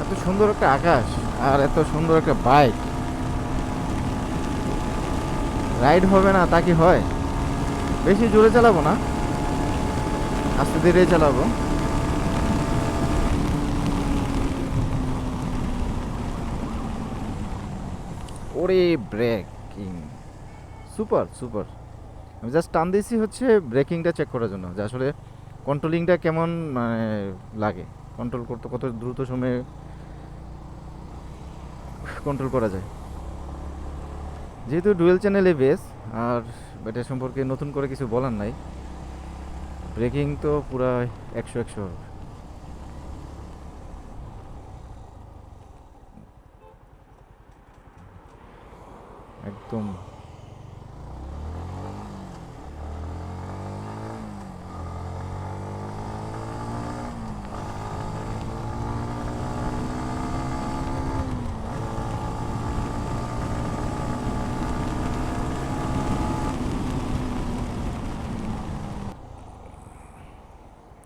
এত সুন্দর একটা আকাশ আর এত সুন্দর একটা বাইক, রাইড হবে না তা কি হয়? বেশি জোরে চালাবো না, আস্তে ধীরে চালাবো। ওরে ব্রেকিং, সুপার সুপার। আমি জাস্ট টান দিয়েছি হচ্ছে ব্রেকিংটা চেক করার জন্য, যে আসলে কন্ট্রোলিংটা কেমন মানে লাগে, কন্ট্রোল করতে কত দ্রুত সময়ে কন্ট্রোল করা যায়। যেহেতু ডুয়েল চ্যানেল এবিএস, আর এটা সম্পর্কে নতুন করে কিছু বলার নাই, ব্রেকিং তো পুরা 100 একদম।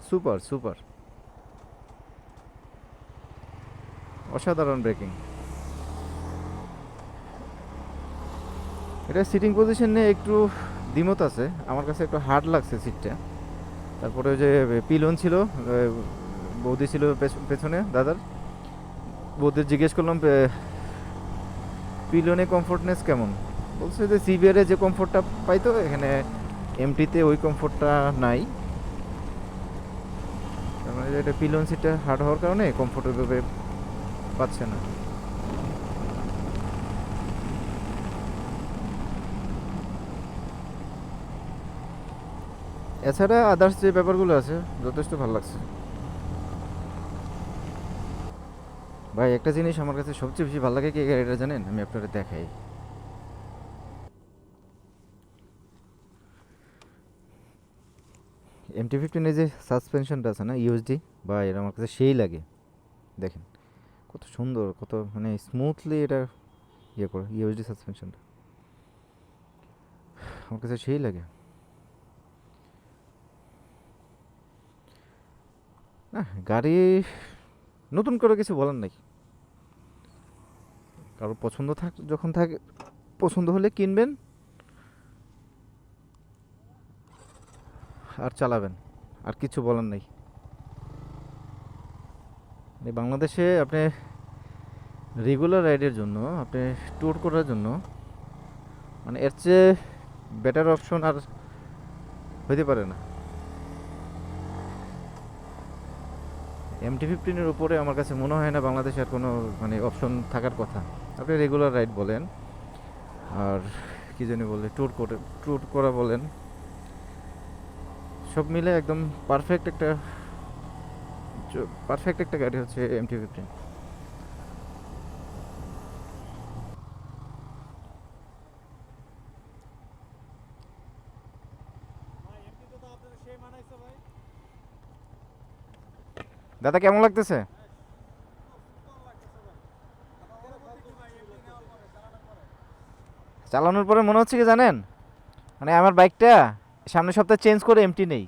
সুপার সুপার, অসাধারণ ব্রেকিং। এটা সিটিং পজিশনে একটু দ্বিমত আছে, আমার কাছে একটু হার্ড লাগছে সিটটা। তারপরে ওই যে পিলন ছিল, বৌদি ছিল পেছনে দাদার, বৌদির জিজ্ঞেস করলাম পিলনে কমফোর্টনেস কেমন। বলছে যে সিবিআরে যে কমফোর্টটা পাইতো এখানে এমটিতে ওই কমফোর্টটা নাই। তার মানে এটা পিলন সিটটা হার্ড হওয়ার কারণে কমফোর্টেবল পাচ্ছে না। এছাড়া আদার্স যে ব্যাপারগুলো আছে যথেষ্ট ভালো লাগছে। ভাই একটা জিনিস আমার কাছে সবচেয়ে বেশি ভালো লাগে কি গাড়িটা জানেন? আমি আপনাদের দেখাই। MT-15 যে সাসপেনশনটা আছে না, ইউএসডি, বা এটা আমার কাছে সেই লাগে। দেখেন কত সুন্দর, কত মানে স্মুথলি এটা ইয়ে করে, ইউএসডি সাসপেনশনটা আমার কাছে সেই লাগে। না, গাড়ি নতুন করে কিছু বলার নাই। কারোর পছন্দ যখন থাকে, পছন্দ হলে কিনবেন আর চালাবেন, আর কিছু বলার নাই। এই বাংলাদেশে আপনি রেগুলার রাইডের জন্য, আপনি ট্যুর করার জন্য, মানে এর চেয়ে বেটার অপশন আর হইতে পারে না। MT-15-এর উপরে আমার কাছে মনে হয় না বাংলাদেশে আর কোনো মানে অপশন থাকার কথা। আপনি রেগুলার রাইড বলেন, আর কি জানি বলে ট্যুর করা বলেন, সব মিলে একদম পারফেক্ট একটা পারফেক্ট একটা গাড়ি হচ্ছে MT-15। দাদা কেমন লাগতেছে? চালানোর পরে মনে হচ্ছে কি জানেন, মানে আমার বাইকটা সামনের সপ্তাহে চেঞ্জ করে এমটি নেই।